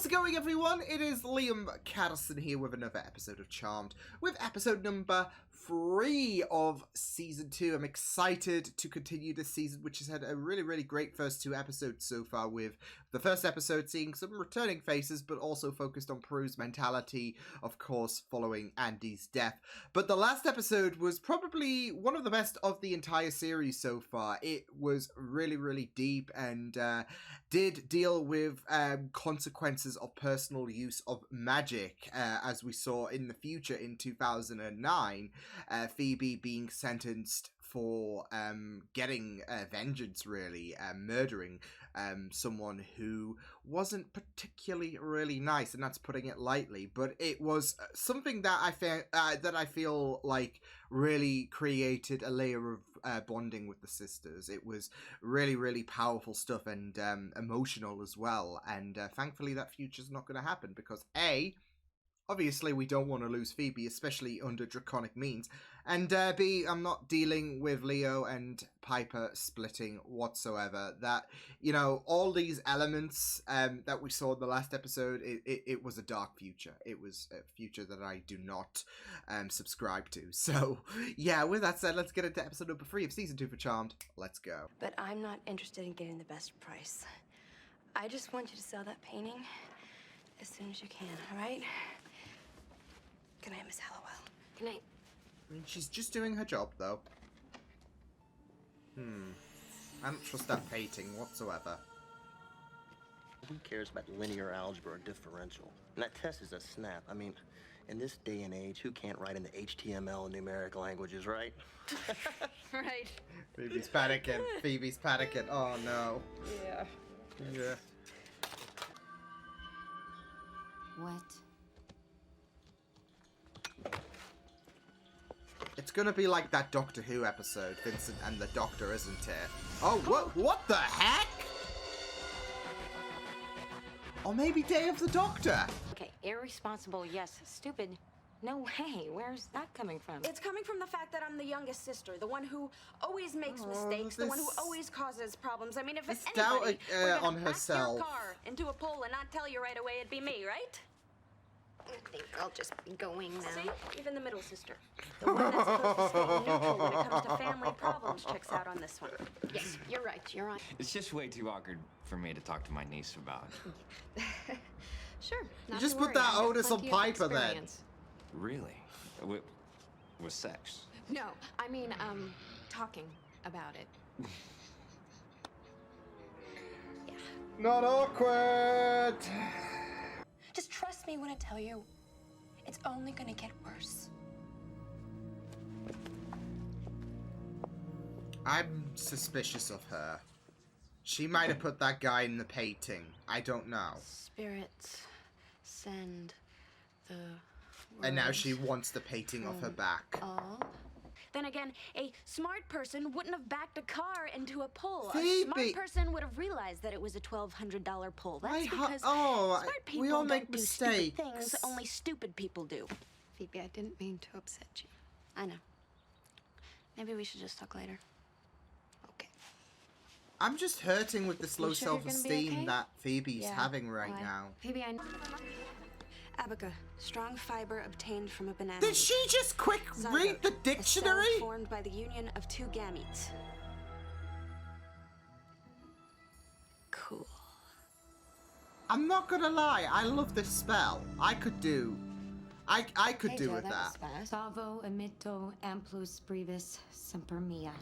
How's it going, everyone? It is Liam Catterson here with another episode of Charmed, with episode number 3 of Season 2. I'm excited to continue this season, which has had a really great first 2 episodes so far, with the first episode seeing some returning faces, but also focused on Prue's mentality, of course, following Andy's death. But the last episode was probably one of the best of the entire series so far. It was really deep and did deal with consequences of personal use of magic, as we saw in the future in 2009, Phoebe being sentenced for getting vengeance, really, murdering someone who wasn't particularly really nice, and that's putting it lightly. But it was something that I feel like really created a layer of bonding with the sisters. It was really powerful stuff and emotional as well. And thankfully, that future's not going to happen because A, obviously, we don't want to lose Phoebe, especially under draconic means. And B, I'm not dealing with Leo and Piper splitting whatsoever. That, you know, all these elements that we saw in the last episode, it was a dark future. It was a future that I do not subscribe to. So, yeah, with that said, let's get into episode number 3 of Season 2 for Charmed. Let's go. But I'm not interested in getting the best price. I just want you to sell that painting as soon as you can, all right? Good night, Miss Hallowell. Good night. I mean, she's just doing her job, though. I don't trust that painting whatsoever. Who cares about linear algebra or differential? And that test is a snap. I mean, in this day and age, who can't write in the HTML and numeric languages, right? Right. Phoebe's panicking. Phoebe's panicking. Oh, no. Yeah. What? It's gonna be like that Doctor Who episode, Vincent and the Doctor, isn't it? Oh, what the heck? Or maybe Day of the Doctor. Okay, irresponsible, yes. Stupid, no way. Where's that coming from? It's coming from the fact that I'm the youngest sister, the one who always makes mistakes, the one who always causes problems. I mean, if it's anybody, we're gonna on herself. back your car into a pole and not tell you right away, it'd be me, right? I think I'll just be going now. See? Even the middle sister. The one that's supposed to stay neutral when it comes to family problems checks out on this one. Yes, you're right, you're right. It's just way too awkward for me to talk to my niece about. Sure. You just put that onus on Piper then. Really? With sex? No, I mean, talking about it. Yeah. Not awkward. Just trust me when I tell you, it's only gonna get worse. I'm suspicious of her. She might have put that guy in the painting. I don't know. Spirits, send the And now she wants the painting off her back. all. Then again, a smart person wouldn't have backed a car into a pole. Phoebe. A smart person would have realized that it was a $1,200 pole. That's because smart people we all don't make do mistakes. stupid things only stupid people do. Phoebe, I didn't mean to upset you. I know. Maybe we should just talk later. Okay. I'm just hurting with this low You sure you're gonna be self-esteem okay? that Phoebe's Yeah, having right why? now. Phoebe, I know. Abaca, strong fiber obtained from a banana. Did she just quick read the Zygote, a dictionary? cell formed by the union of 2 gametes. Cool. I'm not gonna lie, I love this spell. I could do with that. Salvo emito amplus brevis semper mia.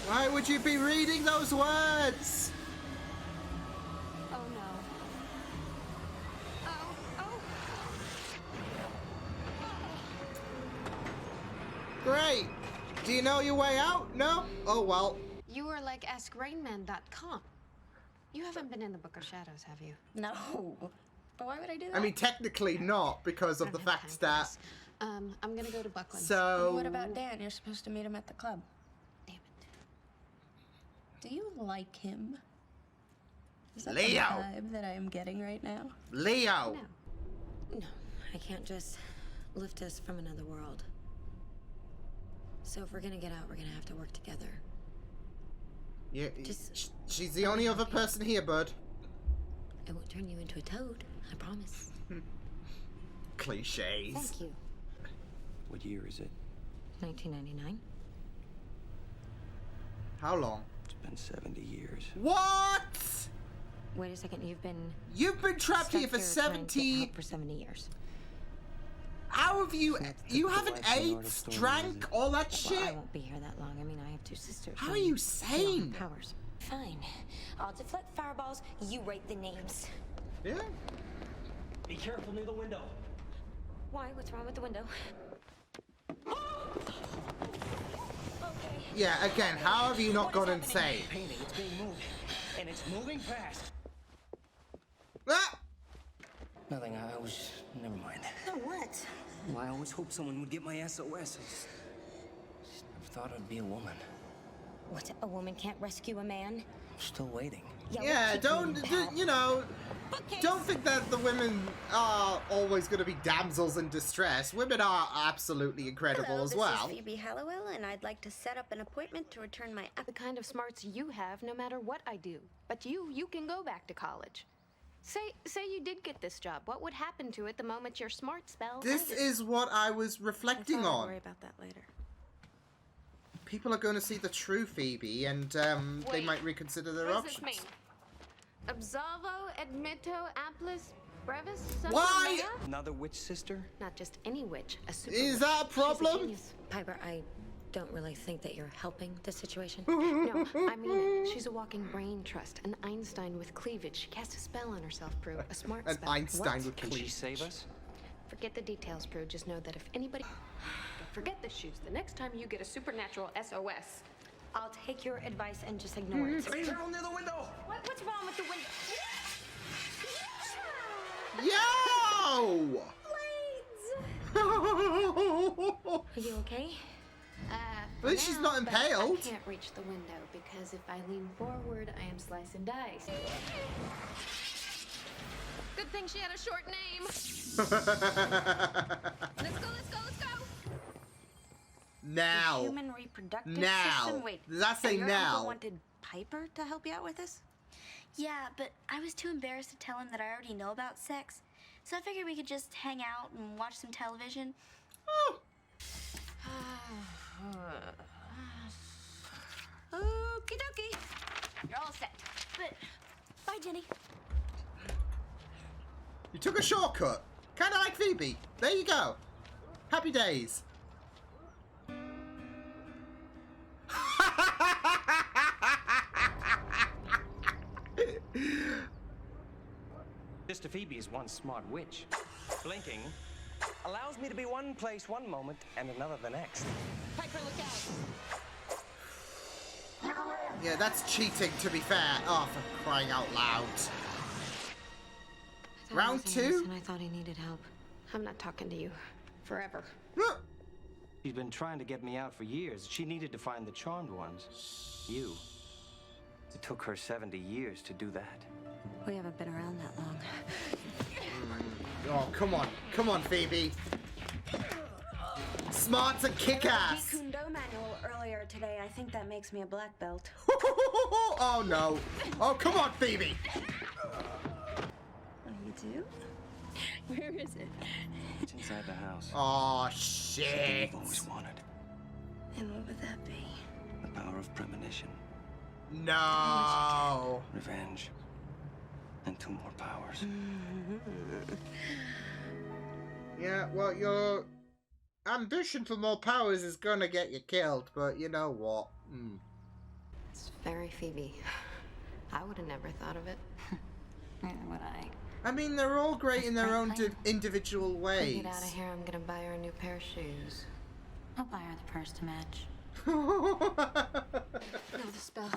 Why would you be reading those words? Oh no. Great. Do you know your way out? No? Oh, well. You are like AskRainman.com. You haven't been in the Book of Shadows, have you? No. But why would I do that? I mean, technically not, because of the fact that... I'm gonna go to Buckland. So... What about Dan? You're supposed to meet him at the club. Damn it. Do you like him? Is that Leo! the vibe that I am getting right now? Leo! No, I can't just lift us from another world. So if we're gonna get out, we're gonna have to work together. Yeah, Just- she's the only other person here, bud. I won't turn you into a toad. I promise. Cliches. Thank you. What year is it? 1999. How long? It's been 70 years. What? Wait a second, you've been trapped here for stuck here trying to get 70. help for 70 years. How have you? You the haven't life and ate, art of story drank, music. all that Well, I shit. won't be here that long. I mean, I have 2 sisters. How are and you they don't sane? have powers. Fine. I'll deflect fireballs, you write the names. Yeah. Be careful near the window. Why? What's wrong with the window? Okay. Yeah. Again, how have you not gone insane? Painting, it's being moved. And it's moving fast. Ah! Nothing, I was... Never mind. So what? Well, I always hoped someone would get my SOS. I just never thought I'd be a woman. What, a woman can't rescue a man? Still waiting. Yeah, Yeah. we'll keep Don't. moving, pal. You know. Bookcase. Don't think that the women are always going to be damsels in distress. Women are absolutely incredible Hello, as this well. is Phoebe Hallowell, and I'd like to set up an appointment to return my The kind of smarts you have, no matter what I do. But you can go back to college. Say you did get this job. What would happen to it the moment your smart spell This ended? is what I was I reflecting thought I'd on. worry about that later. People are going to see the true Phoebe, and they Wait. might reconsider their What does options. this mean? Absolvo, admitto, amplis, brevis, something Why? mea? Another witch sister? Not just any witch, a super Is witch. that a She's problem? genius. Piper, I don't really think that you're helping the situation. No, I mean it. She's a walking brain trust, an Einstein with cleavage. She cast a spell on herself, Prue. A smart An spell. Einstein What? with Can cleavage. she save us? Forget the details, Prue. Just know that if anybody... Forget the shoes. The next time you get a supernatural SOS... I'll take your advice and just ignore it. Be careful near the window. What's wrong with the window? Yo! Are you okay? At least she's not but impaled. I can't reach the window because if I lean forward, I am slice and dice. Good thing she had a short name. Let's go, let's go, let's go. Now. Human reproductive Now. system? Wait, Does that say and your now? uncle wanted Piper to help you out with this? Yeah, but I was too embarrassed to tell him that I already know about sex. So I figured we could just hang out and watch some television. Oh. Okie dokie. You're all set. But, bye, Jenny. You took a shortcut. Kind of like Phoebe. There you go. Happy days. Sister Phoebe is one smart witch. Blinking allows me to be one place one moment and another the next. Piper, look out. Yeah, that's cheating, to be fair. Oh, for crying out loud. I thought Round he was two? innocent. I thought he needed help. I'm not talking to you. Forever. She's been trying to get me out for years. She needed to find the charmed ones. You. It took her 70 years to do that. We haven't been around that long. Oh, come on. Come on, Phoebe. Smarts and kick-ass. Jeet Kune Do manual earlier today. I think that makes me a black belt. Oh, no. Oh, come on, Phoebe. What do you do? Where is it? It's inside the house. Oh, Something shit. you've always wanted. And what would that be? The power of premonition, No. revenge, and 2 more powers. Yeah, well, your ambition for more powers is gonna get you killed, but you know what? It's very Phoebe. I would have never thought of it. Neither would I. I mean, they're all great in their Great own plan. individual When ways. we get out of here, I'm gonna buy her a new pair of shoes. I'll buy her the purse to match. Now the spell.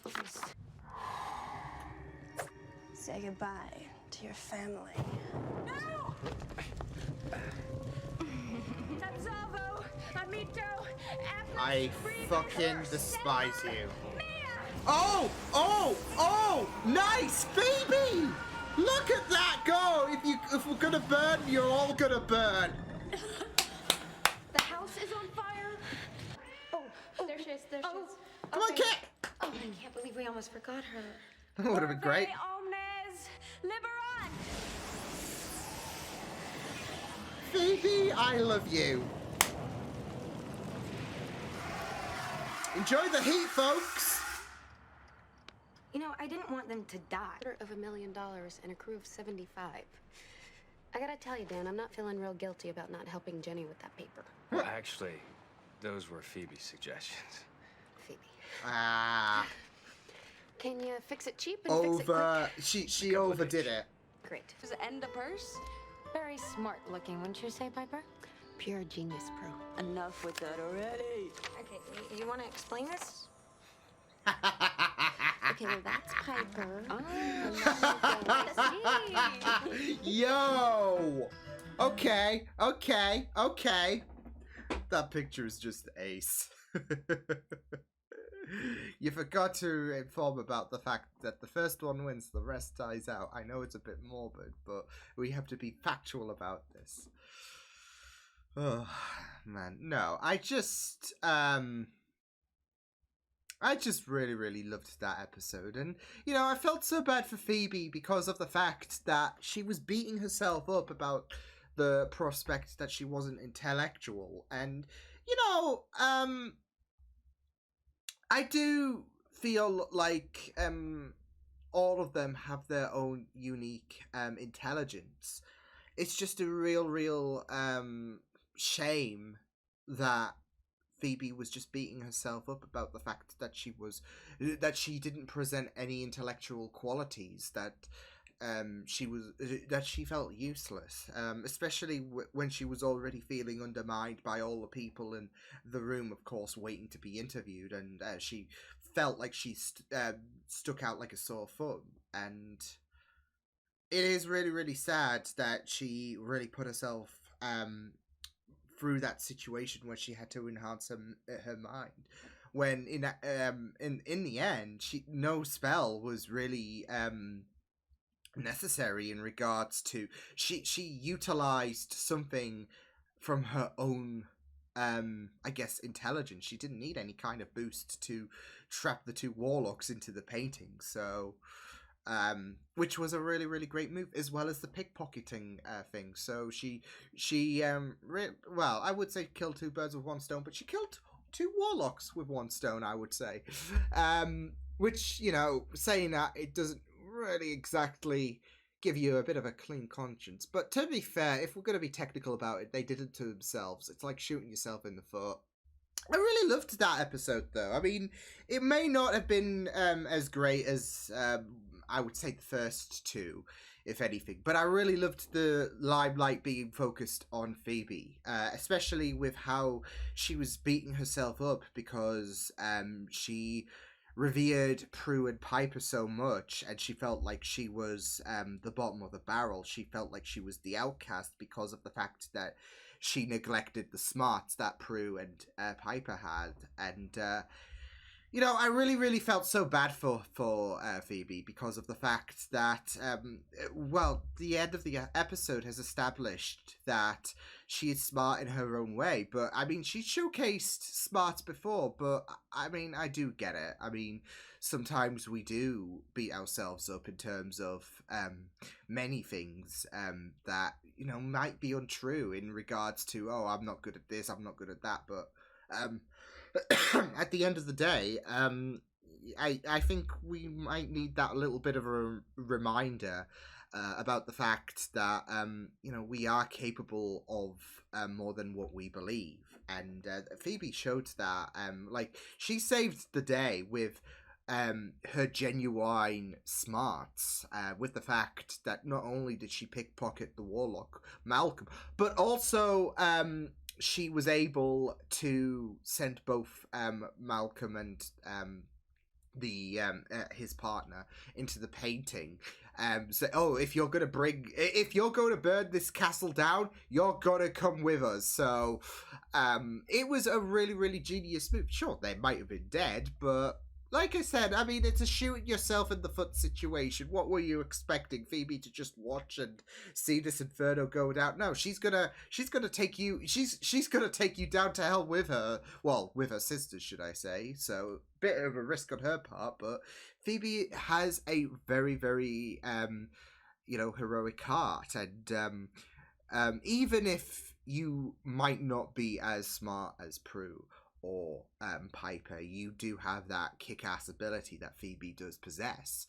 Please. Say goodbye to your family. No! Absolvo, Amito, I fucking despise you. Oh! Oh! Oh! Nice, Phoebe! Look at that go! If we're gonna burn, you're all gonna burn. The house is on fire. Oh, there she is. There she is. Come on, Kit! Oh, I can't believe we almost forgot her. That would have been great. Omnes liberant! Phoebe, I love you. Enjoy the heat, folks. You know, I didn't want them to die. $250,000 and a crew of 75. I gotta tell you, Dan, I'm not feeling real guilty about not helping Jenny with that paper. Well, actually, those were Phoebe's suggestions. Phoebe. Ah. Can you fix it cheap and fix it quick? She overdid it. Great. Does it end a purse? Very smart looking, wouldn't you say, Piper? Pure genius, Pro. Enough with that already. Okay, you want to explain this? Okay, well, that's Piper. Yo! Okay. That picture is just ace. You forgot to inform about the fact that the first one wins, the rest dies out. I know it's a bit morbid, but we have to be factual about this. Oh, man. No, I just really, really loved that episode. And, you know, I felt so bad for Phoebe because of the fact that she was beating herself up about the prospect that she wasn't intellectual. And, you know, I do feel like all of them have their own unique intelligence. It's just a real shame that Phoebe was just beating herself up about the fact that she didn't present any intellectual qualities, that she felt useless, especially when she was already feeling undermined by all the people in the room, of course, waiting to be interviewed, and she felt like she stuck out like a sore thumb. And it is really sad that she really put herself through that situation where she had to enhance her mind, when in the end no spell was really necessary in regards to she utilized something from her own I guess intelligence. She didn't need any kind of boost to trap the two warlocks into the painting, so which was a really great move, as well as the pickpocketing thing. So she well, I would say killed two birds with one stone, but she killed two warlocks with one stone, I would say. Which, you know, saying that, it doesn't really exactly give you a bit of a clean conscience. But to be fair, if we're going to be technical about it, they did it to themselves. It's like shooting yourself in the foot. I really loved that episode, though. I mean, it may not have been as great as I would say the first two, if anything, but I really loved the limelight being focused on Phoebe, especially with how she was beating herself up because she revered Prue and Piper so much, and she felt like she was the bottom of the barrel. She felt like she was the outcast because of the fact that she neglected the smarts that Prue and Piper had. And you know, I really felt so bad for Phoebe because of the fact that well, the end of the episode has established that she is smart in her own way. But I mean, she showcased smarts before, but I mean, I do get it. I mean, sometimes we do beat ourselves up in terms of many things that, you know, might be untrue in regards to, oh, I'm not good at this, I'm not good at that, but at the end of the day, I think we might need that little bit of a reminder about the fact that you know, we are capable of more than what we believe, and Phoebe showed that. Like, she saved the day with her genuine smarts, with the fact that not only did she pickpocket the warlock Malcolm, but also she was able to send both Malcolm and his partner into the painting. So, oh, if you're going to burn this castle down, you're going to come with us. So it was a really genius move. Sure, they might have been dead, but like I said, I mean, it's a shooting yourself in the foot situation. What were you expecting, Phoebe, to just watch and see this inferno go down? No, she's gonna take you. She's gonna take you down to hell with her. Well, with her sisters, should I say? So, bit of a risk on her part, but Phoebe has a very you know, heroic heart, and even if you might not be as smart as Prue or Piper, you do have that kick-ass ability that Phoebe does possess.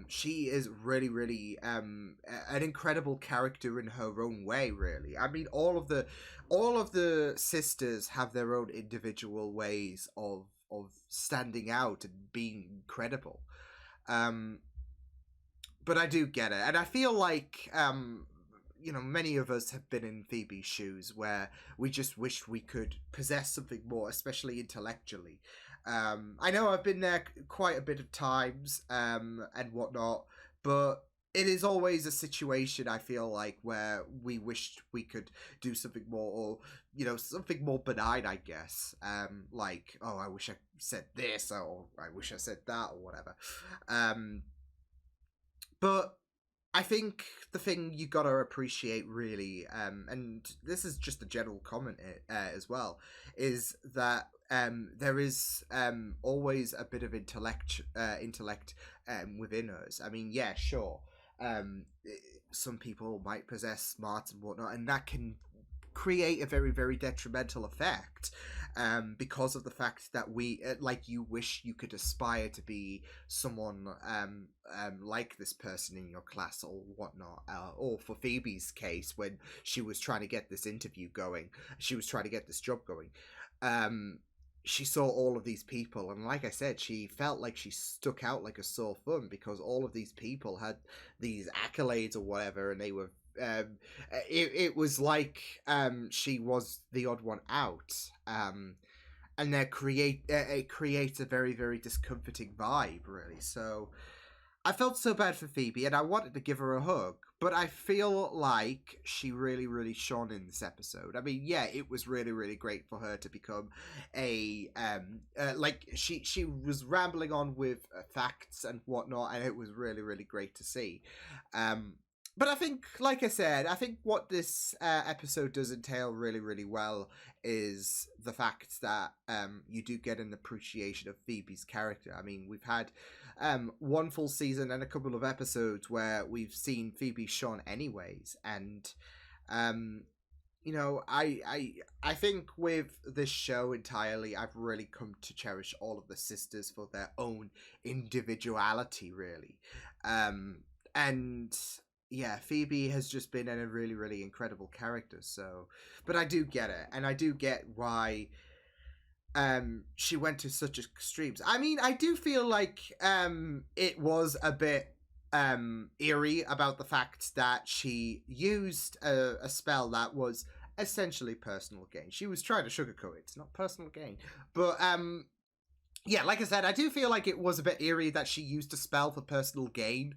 She is really, really an incredible character in her own way, really. I mean, all of the sisters have their own individual ways of standing out and being credible. But I do get it, and I feel like many of us have been in Phoebe's shoes where we just wish we could possess something more, especially intellectually. I know I've been there quite a bit of times and whatnot, but it is always a situation, I feel like, where we wished we could do something more, or something more benign, I guess. Like, oh, I wish I said this, or I wish I said that, or whatever. But I think the thing you gotta appreciate, really, and this is just a general comment as well, is that there is always a bit of intellect within us. I mean, yeah, sure. Some people might possess smarts and whatnot, and that can create a very, very detrimental effect because of the fact that we like you wish you could aspire to be someone like this person in your class or whatnot, or for Phoebe's case, when she was trying to get this interview going, she was trying to get this job going, she saw all of these people, and like I said, she felt like she stuck out like a sore thumb because all of these people had these accolades or whatever, and they were it was like she was the odd one out, and it creates a very, very discomforting vibe, really. So I felt so bad for Phoebe, and I wanted to give her a hug, but I feel like she really, really shone in this episode. I mean, yeah, it was really, really great for her to become a like she was rambling on with facts and whatnot, and it was really, really great to see. But I think, like I said, I think what this episode does entail really, really well is the fact that you do get an appreciation of Phoebe's character. I mean, we've had one full season and a couple of episodes where we've seen Phoebe shone anyways, and I think with this show entirely, I've really come to cherish all of the sisters for their own individuality, really, and yeah, Phoebe has just been a really, really incredible character. So, but I do get it, and I do get why she went to such extremes. I mean, I do feel like it was a bit eerie about the fact that she used a spell that was essentially personal gain. She was trying to sugarcoat it. It's not personal gain, but yeah, like I said, I do feel like it was a bit eerie that she used a spell for personal gain,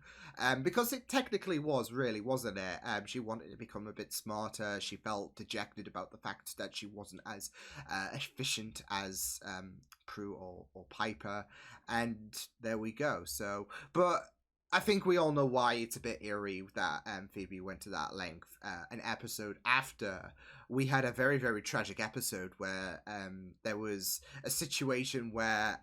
because it technically was, really, wasn't it? She wanted to become a bit smarter. She felt dejected about the fact that she wasn't as efficient as Prue or Piper, and there we go. So, but I think we all know why it's a bit eerie that Phoebe went to that length. An episode after we had a very, very tragic episode where there was a situation where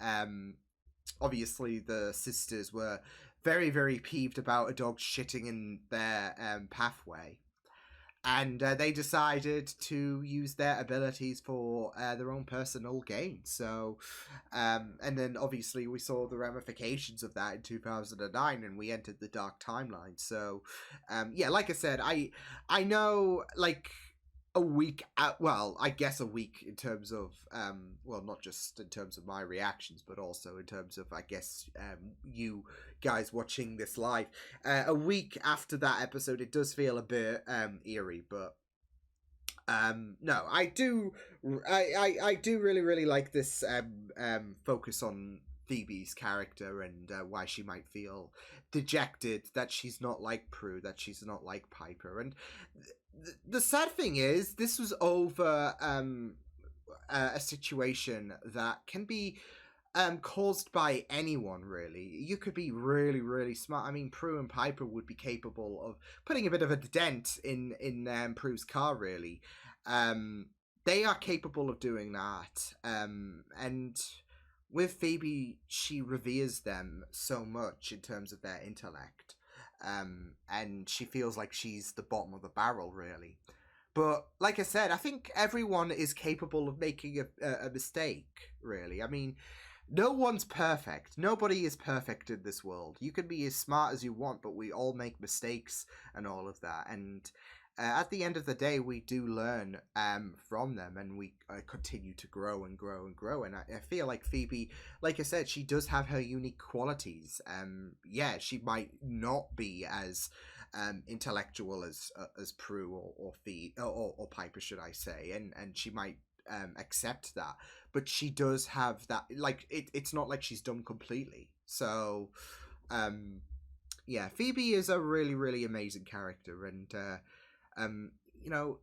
obviously the sisters were very, very peeved about a dog shitting in their pathway. And they decided to use their abilities for their own personal gain. So, and then obviously we saw the ramifications of that in 2009, and we entered the dark timeline. So, yeah, like I said, I know, like, a week I guess a week in terms of well, not just in terms of my reactions, but also in terms of, I guess, you guys watching this live, a week after that episode, it does feel a bit eerie, but no, I do really, really like this focus on Phoebe's character and why she might feel dejected that she's not like Prue, that she's not like Piper. And the sad thing is, this was over a situation that can be caused by anyone, really. You could be really, really smart. I mean, Prue and Piper would be capable of putting a bit of a dent in Prue's car, really. They are capable of doing that. And with Phoebe, she reveres them so much in terms of their intellect. and she feels like she's the bottom of the barrel, really. But like I said, I think everyone is capable of making a mistake, really. I mean, no one's perfect. Nobody is perfect in this world. You can be as smart as you want, but we all make mistakes and all of that. And at the end of the day, we do learn from them, and we continue to grow and grow and grow. And I feel like Phoebe, like I said, she does have her unique qualities. Yeah, she might not be as intellectual as Prue or Piper, should I say, and she might accept that, but she does have that, like, it's not like she's dumb completely. So yeah, Phoebe is a really, really amazing character, and you know,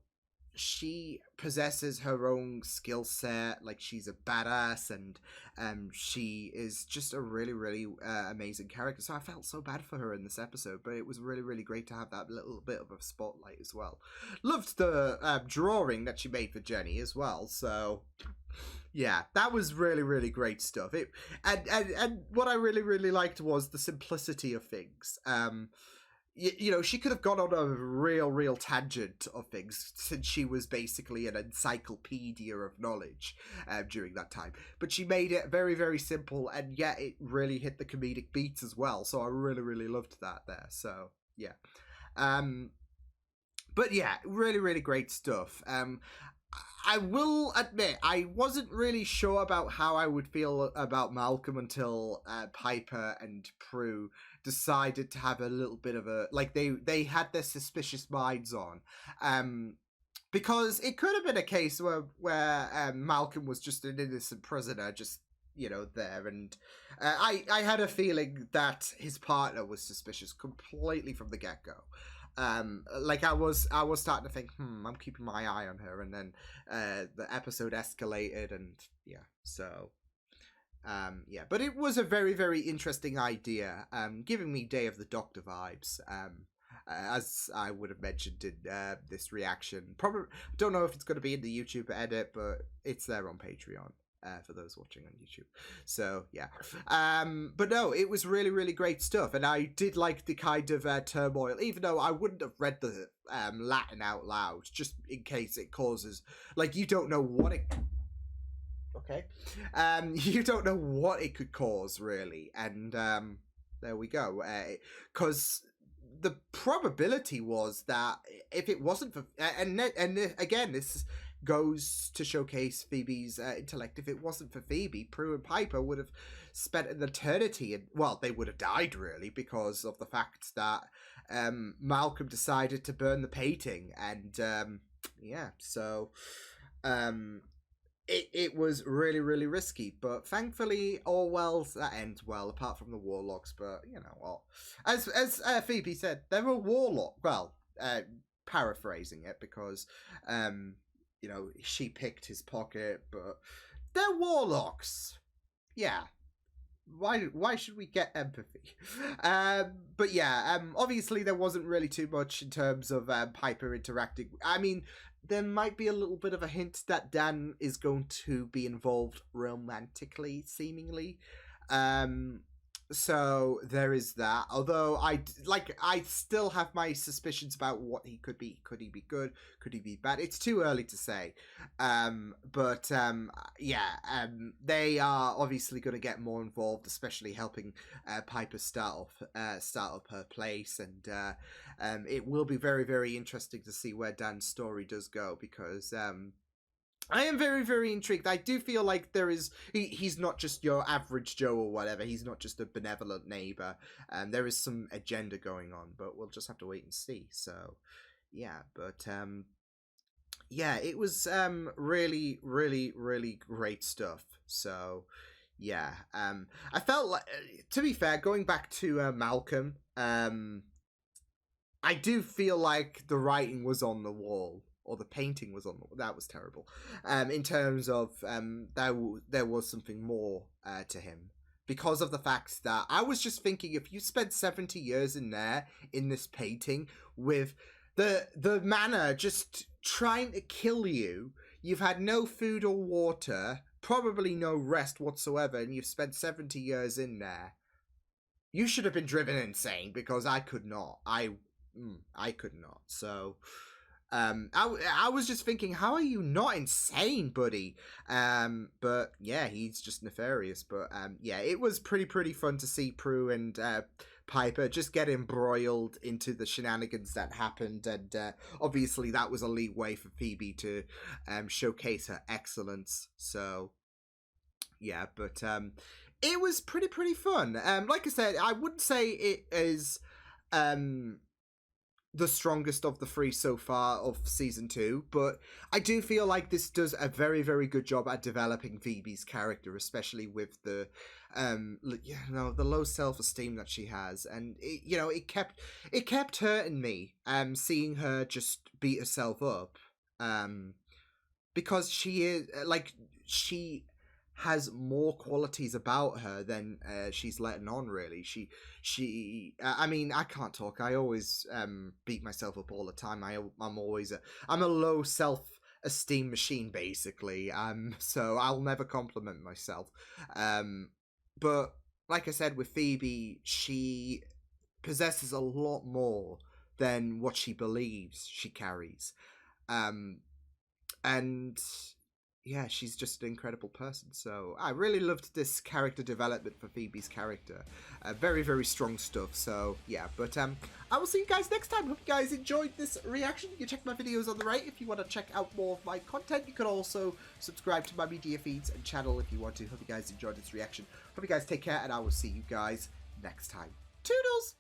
she possesses her own skill set. Like, she's a badass, and she is just a really, really amazing character. So I felt so bad for her in this episode, but it was really, really great to have that little bit of a spotlight as well. Loved the drawing that she made for Jenny as well. So yeah, that was really, really great stuff. And what I really, really liked was the simplicity of things. You know, she could have gone on a real tangent of things, since she was basically an encyclopedia of knowledge during that time. But she made it very, very simple, and yet it really hit the comedic beats as well. So I really, really loved that there. So yeah. But yeah, really, really great stuff. I will admit, I wasn't really sure about how I would feel about Malcolm until Piper and Prue decided to have a little bit of a, like, they had their suspicious minds on. Because it could have been a case where Malcolm was just an innocent prisoner, just, you know, there. And I had a feeling that his partner was suspicious completely from the get-go. Like, I was starting to think, I'm keeping my eye on her, and then the episode escalated, and yeah, so yeah, but it was a very, very interesting idea, giving me Day of the Doctor vibes, as I would have mentioned in this reaction. Probably don't know if it's going to be in the YouTube edit, but it's there on Patreon. For those watching on YouTube. So yeah, but no, it was really, really great stuff, and I did like the kind of turmoil, even though I wouldn't have read the Latin out loud, just in case it causes, like, you don't know what it, okay, you don't know what it could cause, really. And there we go, because the probability was that if it wasn't for, and again, this goes to showcase Phoebe's intellect. If it wasn't for Phoebe, Prue and Piper would have spent an eternity, and well, they would have died, really, because of the fact that Malcolm decided to burn the painting. And yeah, so it was really, really risky, but thankfully all that ends well, apart from the warlocks. But you know what, as Phoebe said, they're a warlock. Well, paraphrasing it, because you know, she picked his pocket, but they're warlocks. Yeah. Why should we get empathy? But yeah, obviously there wasn't really too much in terms of Piper interacting. I mean, there might be a little bit of a hint that Dan is going to be involved romantically, seemingly. So there is that. Although I still have my suspicions about what he could be. Could he be good? Could he be bad? It's too early to say. But yeah, they are obviously going to get more involved, especially helping Piper start up her place, and it will be very, very interesting to see where Dan's story does go, because I am very, very intrigued. I do feel like he's not just your average Joe or whatever. He's not just a benevolent neighbor. There is some agenda going on, but we'll just have to wait and see. So, yeah, but yeah, it was really, really, really great stuff. So, yeah, I felt like, to be fair, going back to Malcolm, I do feel like the writing was on the wall. Or the painting was on that was terrible. In terms of there was something more to him, because of the fact that I was just thinking, if you spent 70 years in this painting with the manor just trying to kill you, you've had no food or water, probably no rest whatsoever, and you've spent 70 years in there. you should have been driven insane, because I could not. I could not. So, I was just thinking, how are you not insane, buddy? But yeah, he's just nefarious. But yeah, it was pretty fun to see Prue and Piper just get embroiled into the shenanigans that happened, and obviously that was a leeway for Phoebe to showcase her excellence. So yeah, but it was pretty fun. Like I said, I wouldn't say it is the strongest of the three so far of season 2, but I do feel like this does a very good job at developing Phoebe's character, especially with the the low self-esteem that she has, and it kept hurting me seeing her just beat herself up, because she is she has more qualities about her than she's letting on, really. I mean, I can't talk. I always beat myself up all the time. I'm a low self-esteem machine, basically. So I'll never compliment myself. But like I said, with Phoebe, she possesses a lot more than what she believes she carries. And yeah, she's just an incredible person. So I really loved this character development for Phoebe's character. Very strong stuff. So yeah, but I will see you guys next time. Hope you guys enjoyed this reaction. You can check my videos on the right if you want to check out more of my content. You can also subscribe to my media feeds and channel if you want to. Hope you guys enjoyed this reaction. Hope you guys take care, and I will see you guys next time. Toodles!